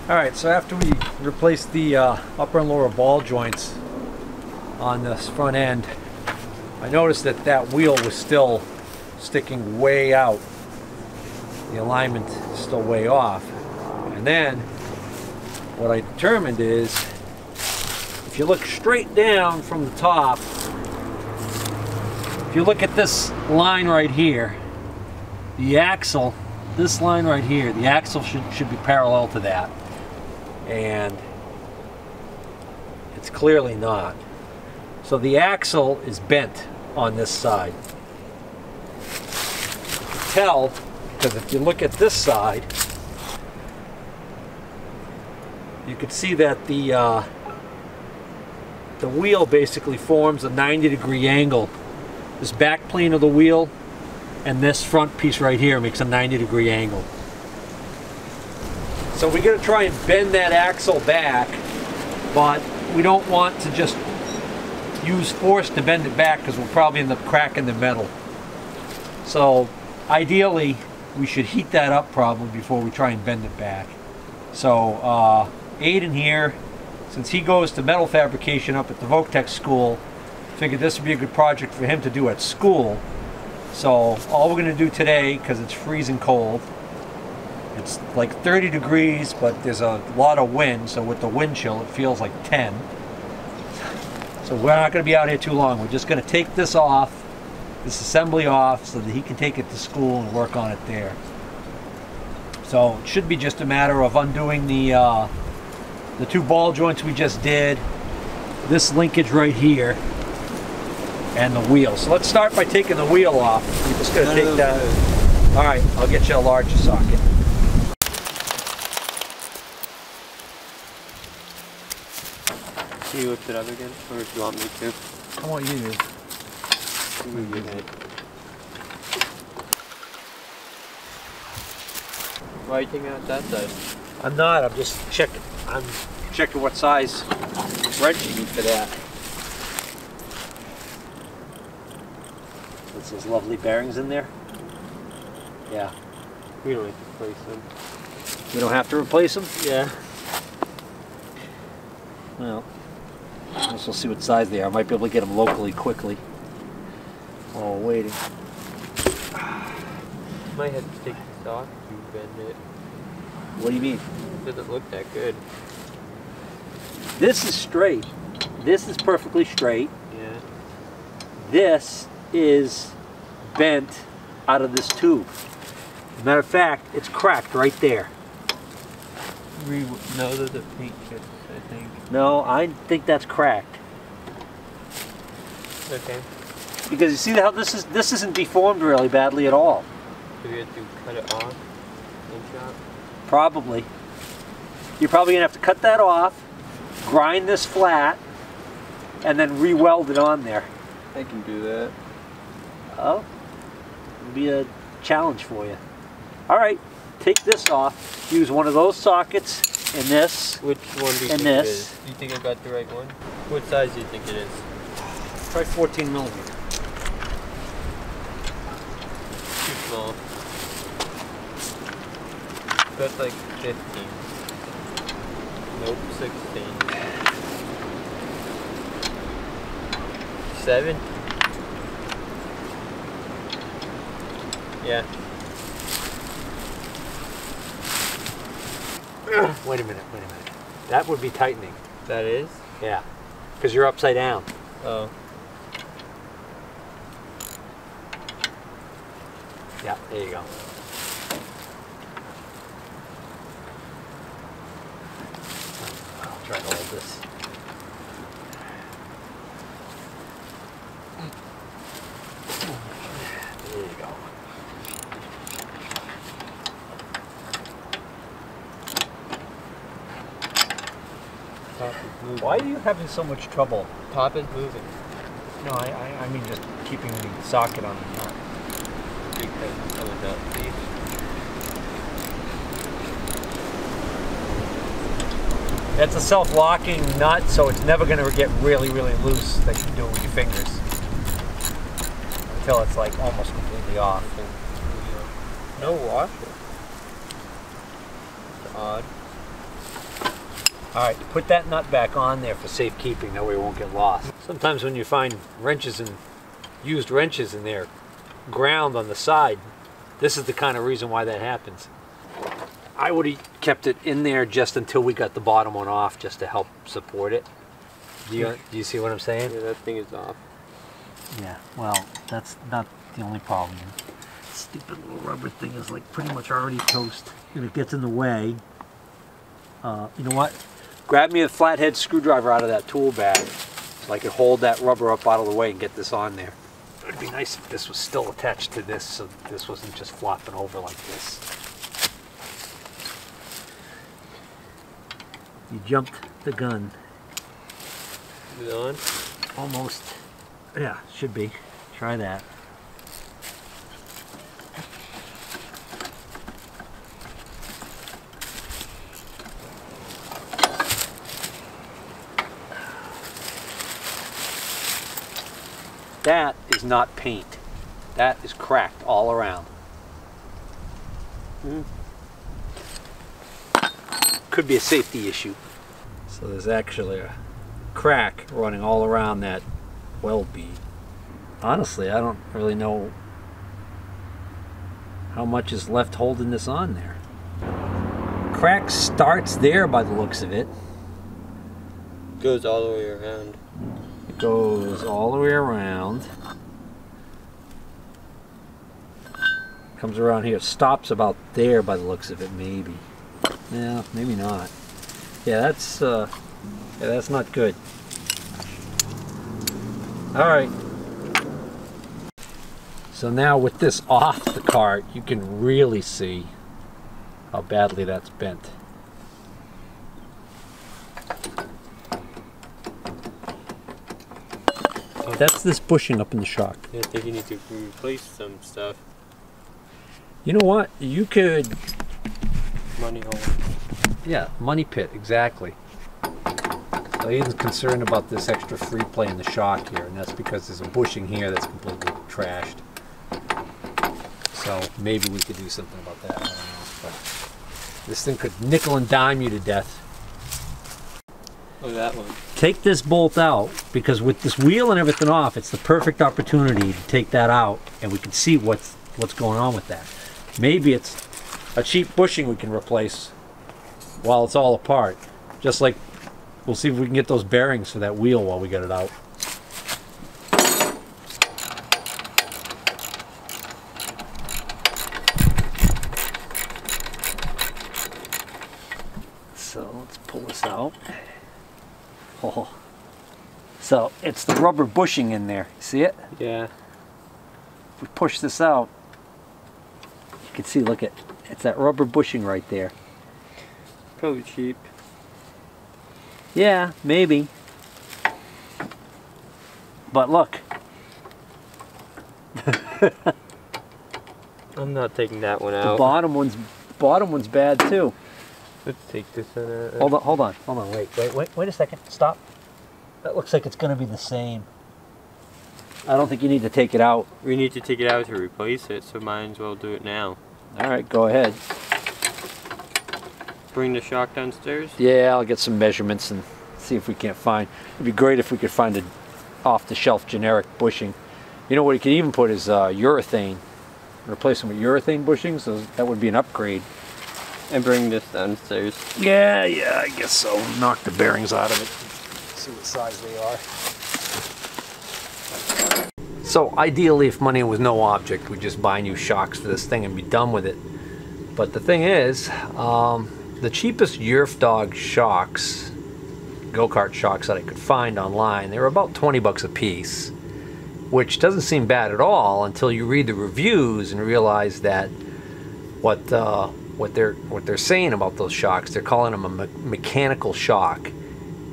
Alright, so after we replaced the upper and lower ball joints on this front end, I noticed that that wheel was still sticking way out. The alignment is still way off. And then what I determined is, if you look straight down from the top, if you look at this line right here, the axle, this line right here, the axle should be parallel to that. And it's clearly not. So the axle is bent on this side. You can tell because if you look at this side, you can see that the wheel basically forms a 90-degree angle. This back plane of the wheel and this front piece right here makes a 90-degree angle. So we're going to try and bend that axle back, but we don't want to just use force to bend it back because we'll probably end up cracking the metal. So ideally we should heat that up probably before we try and bend it back. So Aidan here, since he goes to metal fabrication up at the Voctech school, figured this would be a good project for him to do at school. So all we're going to do today, because it's freezing cold, it's like 30 degrees, but there's a lot of wind, so with the wind chill it feels like 10. So we're not going to be out here too long. We're just going to take this off, this assembly off, so that he can take it to school and work on it there. So it should be just a matter of undoing the two ball joints we just did, this linkage right here, and the wheel. So let's start by taking the wheel off. We're just going to take that. All right, I'll get you a larger socket. Can you lift it up again, or do you want me to? I want you to. Why are you taking out that side? I'm not. I'm just checking. I'm checking what size wrench you need for that. There's those lovely bearings in there. Yeah. We don't have to replace them. We don't have to replace them? Yeah. Well, I guess we'll see what size they are. I might be able to get them locally quickly while we're waiting. Might have to take this off to bend it. What do you mean? It doesn't look that good. This is straight. This is perfectly straight. Yeah. This is bent out of this tube. As a matter of fact, it's cracked right there. No, there's a paint chip, I think. No, I think that's cracked. Okay. Because you see how this isn't deformed really badly at all. Do we have to cut it off and chop? Probably. You're probably gonna have to cut that off, grind this flat, and then re-weld it on there. I can do that. Oh, it'll be a challenge for you. All right, take this off. Use one of those sockets and this. Which one do you think it is? Do you think I got the right one? What size do you think it is? Try 14 millimeter. Too small. That's like 15. Nope, 16. 7? Yeah. Wait a minute. That would be tightening. That is? Yeah, because you're upside down. Oh. Yeah, there you go. I'll try to hold this. There you go. Top is moving. Why are you having so much trouble? Top is moving. No, I mean just keeping the socket on the nut. Because of the nut, see? It's a self-locking nut, so it's never going to get really, really loose like you do with your fingers. Until it's like almost completely off. No washer. That's odd. Alright, put that nut back on there for safekeeping, that way it won't get lost. Sometimes when you find wrenches and used wrenches in there, ground on the side, this is the kind of reason why that happens. I would have kept it in there just until we got the bottom one off, just to help support it. Do you see what I'm saying? Yeah, that thing is off. Yeah, well, that's not the only problem. Stupid little rubber thing is like pretty much already toast. If it gets in the way, you know what? Grab me a flathead screwdriver out of that tool bag so I could hold that rubber up out of the way and get this on there. It would be nice if this was still attached to this so this wasn't just flopping over like this. You jumped the gun. Is it on? Almost. Yeah, should be. Try that. That is not paint. That is cracked all around. Could be a safety issue. So there's actually a crack running all around that weld bead. Honestly, I don't really know how much is left holding this on there. Crack starts there by the looks of it. Goes all the way around. It goes all the way around. Comes around here. Stops about there by the looks of it, maybe. Yeah, maybe not. Yeah, that's not good. All right. So now with this off the cart, you can really see how badly that's bent. That's this bushing up in the shock. Yeah, I think you need to replace some stuff. You know what? You could... Money hole. Yeah, money pit, exactly. So Aidan's concerned about this extra free play in the shock here, and that's because there's a bushing here that's completely trashed. So maybe we could do something about that, I don't know. But this thing could nickel and dime you to death. Oh, that one. Take this bolt out, because with this wheel and everything off, it's the perfect opportunity to take that out, and we can see what's going on with that. Maybe it's a cheap bushing we can replace while it's all apart. Just like, we'll see if we can get those bearings for that wheel while we get it out. So let's pull this out. Oh. So it's the rubber bushing in there. See it? Yeah. If we push this out, you can see, look at, it's that rubber bushing right there. Probably cheap. Yeah, maybe. But look. I'm not taking that one out. The bottom one's bad too. Let's take this one out. Hold on, wait a second, stop. That looks like it's gonna be the same. I don't think you need to take it out. We need to take it out to replace it, so might as well do it now. Alright, go ahead. Bring the shock downstairs? Yeah, I'll get some measurements and see if we can't find. It'd be great if we could find an off-the-shelf generic bushing. You know what you could even put is urethane. Replace them with urethane bushings, so that would be an upgrade. And bring this downstairs. Yeah, I guess so. Knock the bearings out of it. See what size they are. So ideally, if money was no object, we'd just buy new shocks for this thing and be done with it. But the thing is, the cheapest Yerf dog shocks, go-kart shocks that I could find online, they were about 20 bucks a piece, which doesn't seem bad at all until you read the reviews and realize that what they're saying about those shocks, they're calling them a mechanical shock.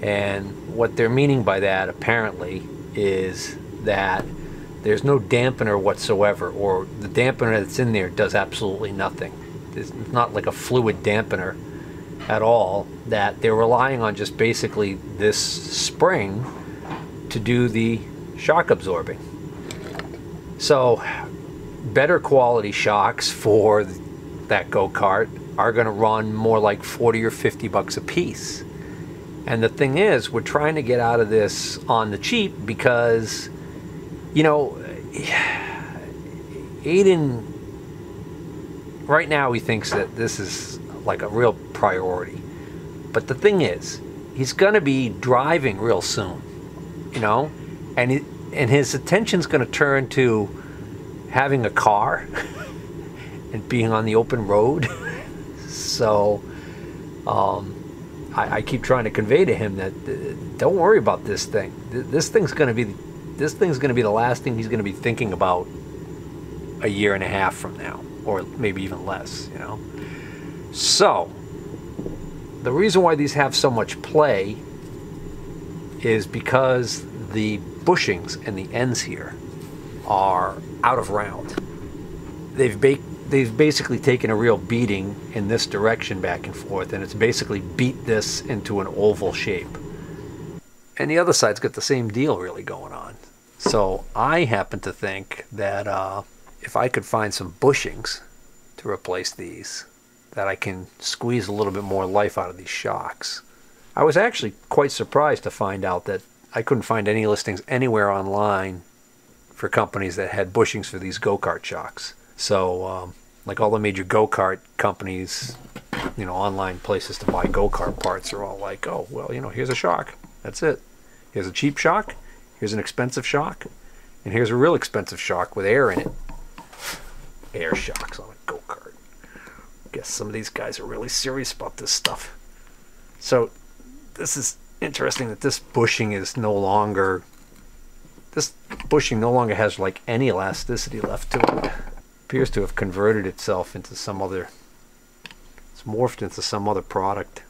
And what they're meaning by that, apparently, is that there's no dampener whatsoever, or the dampener that's in there does absolutely nothing. It's not like a fluid dampener at all, that they're relying on just basically this spring to do the shock absorbing. So better quality shocks for that go-kart are going to run more like 40 or 50 bucks a piece. And the thing is, we're trying to get out of this on the cheap because, you know, Aidan, right now he thinks that this is like a real priority. But the thing is, he's going to be driving real soon, you know, and his attention's going to turn to having a car and being on the open road. So I keep trying to convey to him that don't worry about this thing. This thing's going to be the last thing he's going to be thinking about a year and a half from now, or maybe even less, you know. So the reason why these have so much play is because the bushings and the ends here are out of round. They've basically taken a real beating in this direction back and forth, and it's basically beat this into an oval shape. And the other side's got the same deal really going on. So I happen to think that if I could find some bushings to replace these, that I can squeeze a little bit more life out of these shocks. I was actually quite surprised to find out that I couldn't find any listings anywhere online for companies that had bushings for these go-kart shocks. So like all the major go-kart companies, you know, online places to buy go-kart parts are all like, oh, well, you know, here's a shock. That's it. Here's a cheap shock. Here's an expensive shock. And here's a real expensive shock with air in it. Air shocks on a go-kart. Guess some of these guys are really serious about this stuff. So this is interesting that this bushing is no longer, this bushing no longer has like any elasticity left to it. Appears to have converted itself into some other, it's morphed into some other product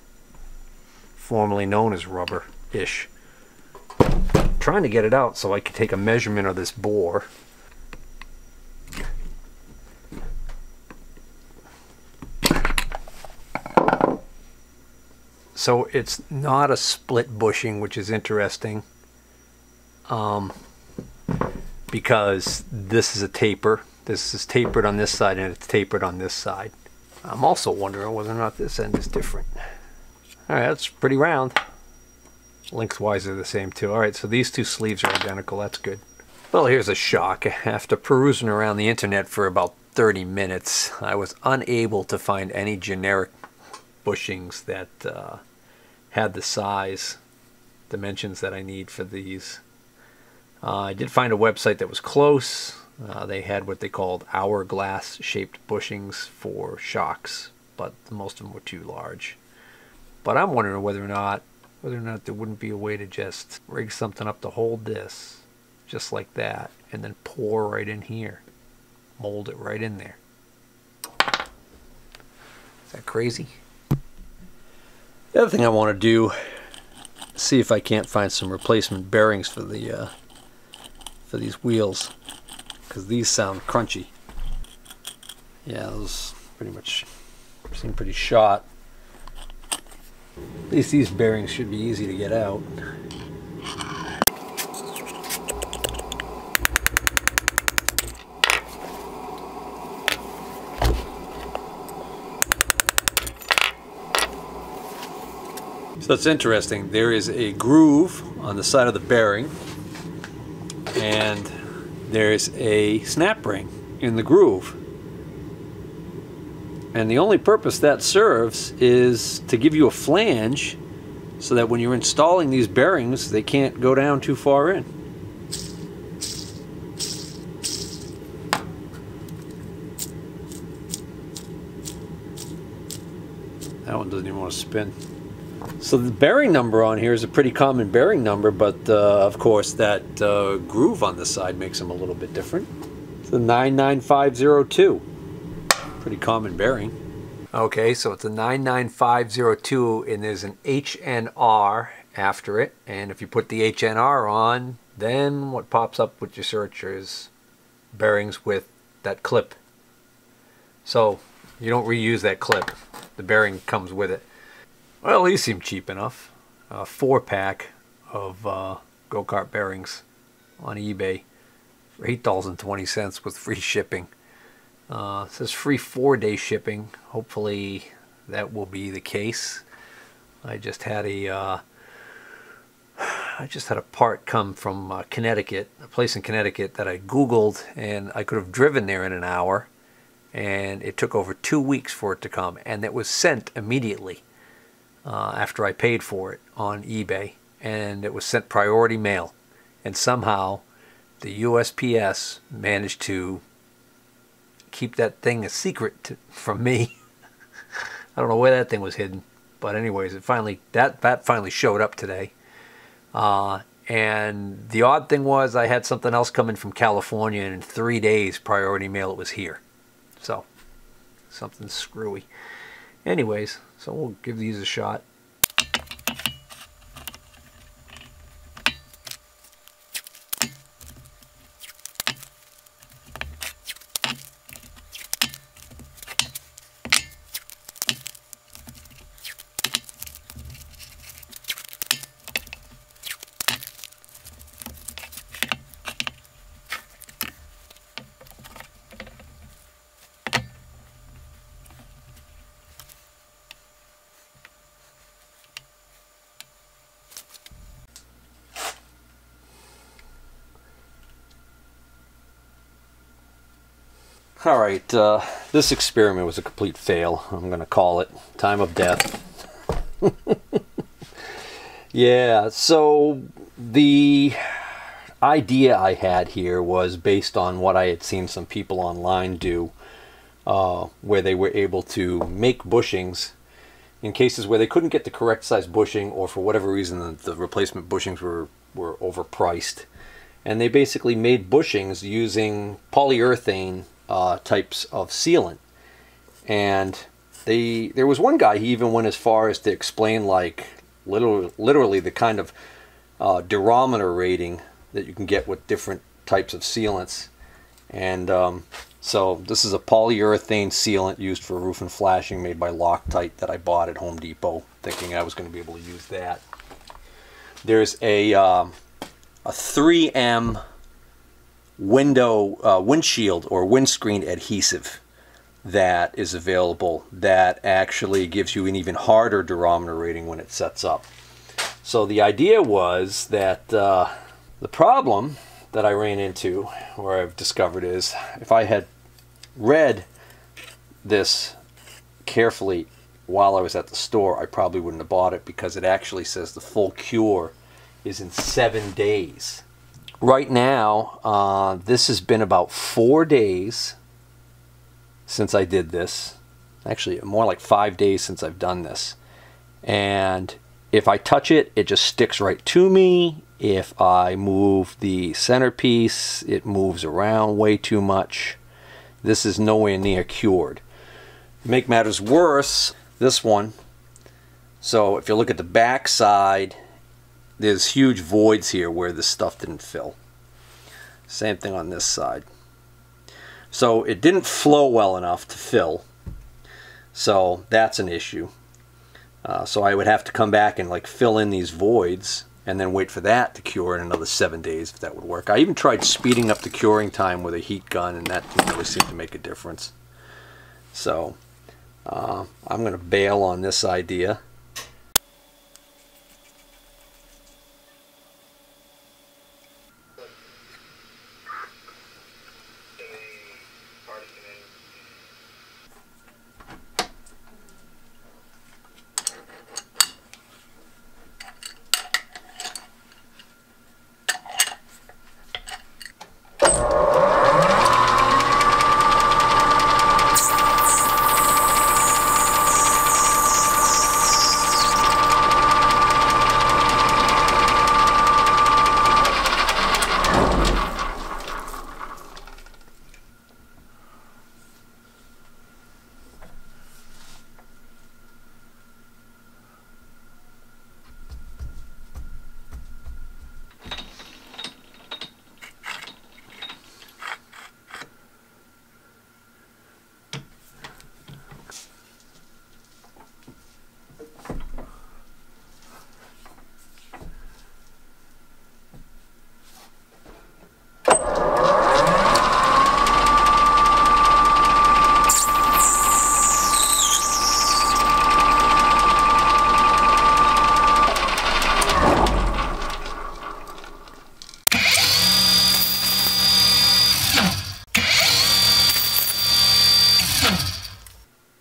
formerly known as rubber-ish. I'm trying to get it out so I can take a measurement of this bore. So it's not a split bushing, which is interesting, because this is a taper. This is tapered on this side and it's tapered on this side. I'm also wondering whether or not this end is different. All right, that's pretty round. Lengthwise are the same too. All right, so these two sleeves are identical. That's good. Well, here's a shock. After perusing around the internet for about 30 minutes, I was unable to find any generic bushings that had the size dimensions that I need for these. I did find a website that was close. They had what they called hourglass shaped bushings for shocks, but most of them were too large. But I'm wondering whether or not there wouldn't be a way to just rig something up to hold this just like that and then pour right in here, mold it right in there. Is that crazy? The other thing I want to do, see if I can't find some replacement bearings for the for these wheels, because these sound crunchy. Yeah, those pretty much seem pretty shot. At least these bearings should be easy to get out. So it's interesting, there is a groove on the side of the bearing and there's a snap ring in the groove. And the only purpose that serves is to give you a flange so that when you're installing these bearings, they can't go down too far in. That one doesn't even want to spin. So the bearing number on here is a pretty common bearing number, but of course that groove on the side makes them a little bit different. It's a 99502. Pretty common bearing. Okay, so it's a 99502 and there's an HNR after it. And if you put the HNR on, then what pops up with your search is bearings with that clip. So you don't reuse that clip. The bearing comes with it. Well, these seem cheap enough. A 4-pack of go-kart bearings on eBay for $8.20 with free shipping. It says free 4-day shipping. Hopefully that will be the case. I just had a I just had a part come from Connecticut, a place in Connecticut that I Googled, and I could have driven there in an hour, and it took over 2 weeks for it to come, and it was sent immediately after I paid for it on eBay, and it was sent priority mail, and somehow the USPS managed to keep that thing a secret from me. I don't know where that thing was hidden, but anyways, it finally that finally showed up today. And the odd thing was I had something else coming from California, and in 3 days priority mail it was here. So something screwy. Anyways, so we'll give these a shot. Alright, this experiment was a complete fail. I'm going to call it. Time of death. Yeah, so the idea I had here was based on what I had seen some people online do, where they were able to make bushings in cases where they couldn't get the correct size bushing, or for whatever reason the replacement bushings were overpriced. And they basically made bushings using polyurethane types of sealant. And there was one guy, he even went as far as to explain, like, literally the kind of durometer rating that you can get with different types of sealants. And so this is a polyurethane sealant used for roof and flashing, made by Loctite, that I bought at Home Depot, thinking I was going to be able to use that. There's a 3M windshield or windscreen adhesive that is available that actually gives you an even harder durometer rating when it sets up. So the idea was that the problem that I ran into, or I've discovered, is if I had read this carefully while I was at the store, I probably wouldn't have bought it, because it actually says the full cure is in 7 days. Right now, this has been about 4 days since I did this. Actually, more like 5 days since I've done this. And if I touch it, it just sticks right to me. If I move the centerpiece, it moves around way too much. This is nowhere near cured. To make matters worse, this one. So if you look at the back side, there's huge voids here where the stuff didn't fill. Same thing on this side. So it didn't flow well enough to fill. So that's an issue. So I would have to come back and like fill in these voids and then wait for that to cure in another 7 days, if that would work. I even tried speeding up the curing time with a heat gun, and that didn't really seem to make a difference. So I'm going to bail on this idea.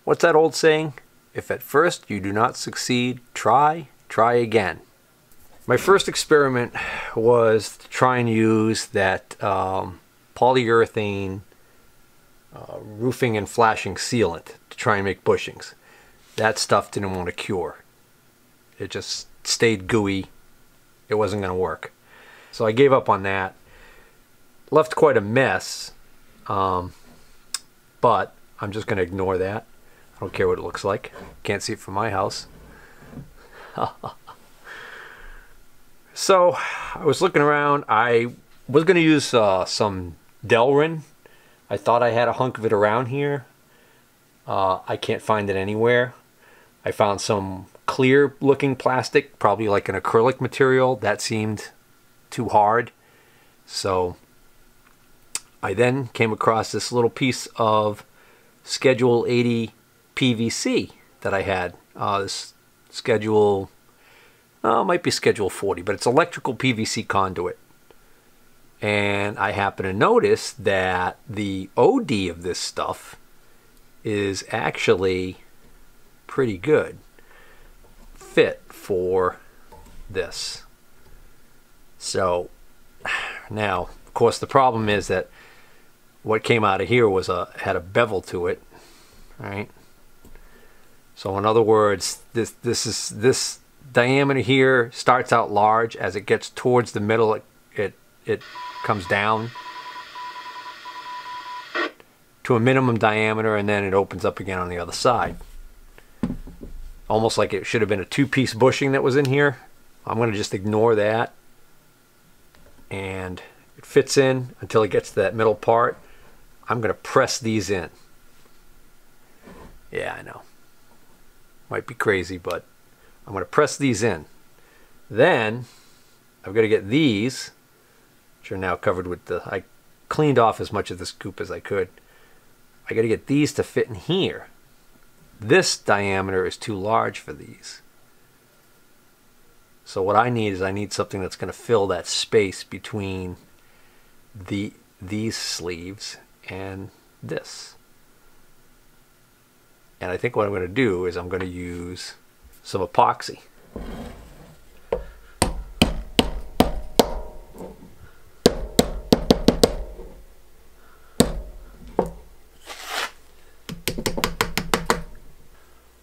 What's that old saying? If at first you do not succeed, try again. My first experiment was to try and use that polyurethane roofing and flashing sealant to try and make bushings. That stuff didn't want to cure. It just stayed gooey. It wasn't going to work. So I gave up on that. Left quite a mess, but I'm just going to ignore that. I don't care what it looks like. Can't see it from my house. So I was looking around. I was going to use some Delrin. I thought I had a hunk of it around here. I can't find it anywhere. I found some clear looking plastic, probably like an acrylic material. That seemed too hard. So I then came across this little piece of Schedule 80 PVC that I had. This Schedule, it might be Schedule 40, but it's electrical PVC conduit. And I happen to notice that the OD of this stuff is actually pretty good fit for this. So now, of course, the problem is that what came out of here was had a bevel to it, right? So in other words, this diameter here starts out large. As it gets towards the middle, it comes down to a minimum diameter, and then it opens up again on the other side. Almost like it should have been a two-piece bushing that was in here. I'm going to just ignore that. And it fits in until it gets to that middle part. I'm going to press these in. Yeah, I know. Might be crazy, but I'm going to press these in. Then I've got to get these, which are now covered with I cleaned off as much of this goop as I could. I got to get these to fit in here. This diameter is too large for these. So what I need is something that's going to fill that space between these sleeves and this. And I think what I'm going to do is I'm going to use some epoxy.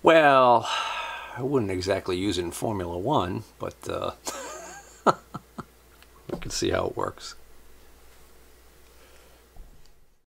Well, I wouldn't exactly use it in Formula One, but we can see how it works.